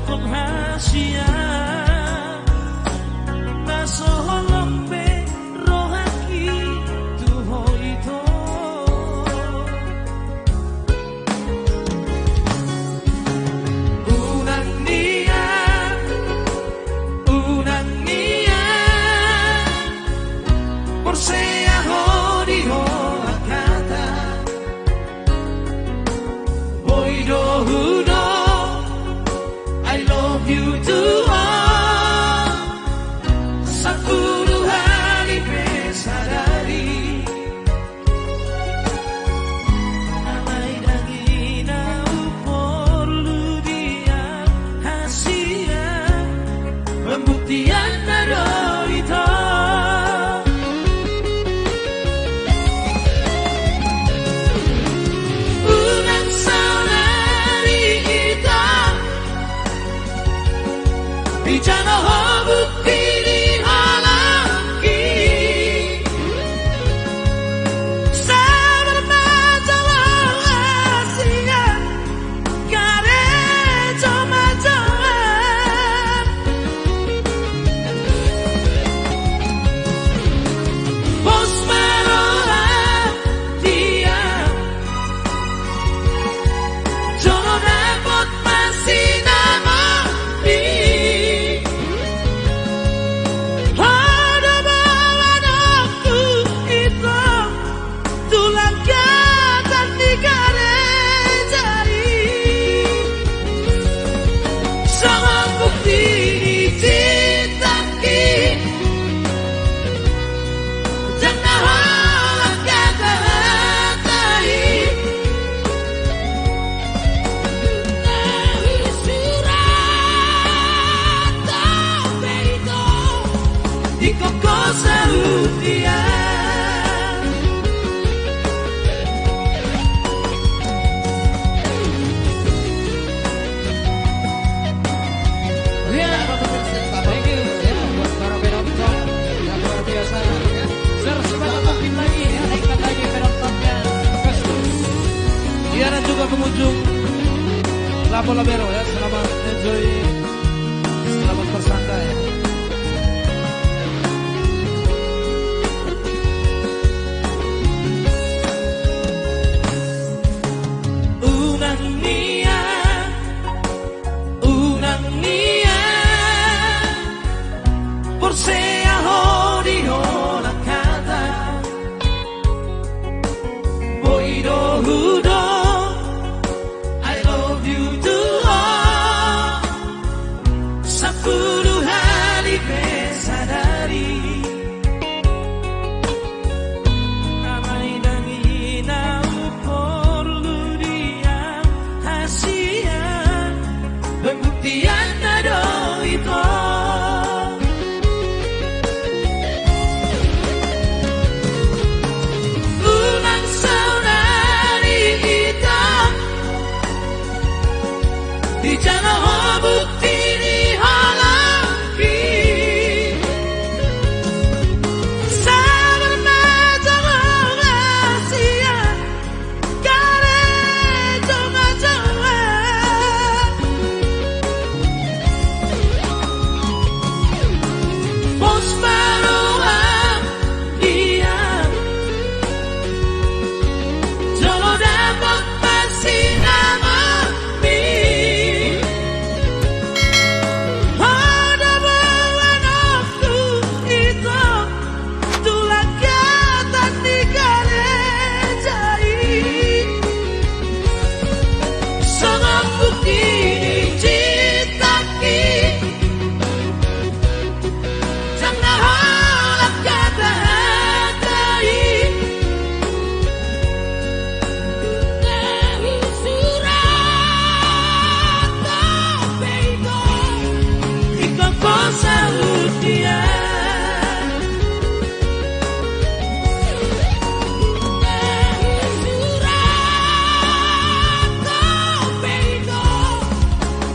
rahasia nasoholompe rohaki tuho ito unang niya porsea horiho akata boido hudo I love you too Sakuru hari pesadari Amai dangina upor ludia hasia Pembuktian nado ito Ulang saudari kita Bicara bukti dan juga pengunjung Lapo Labero ya, selamat enjoy, selamat bersantai. Unang niya, porsea horiho nakata, boido hudo. Sepuluh hari pesadari Amai dangina upor ludia hasia Pembuktian nado ito Ulang saudari kita Di jalan bukti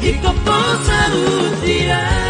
Ikaw po sa lutia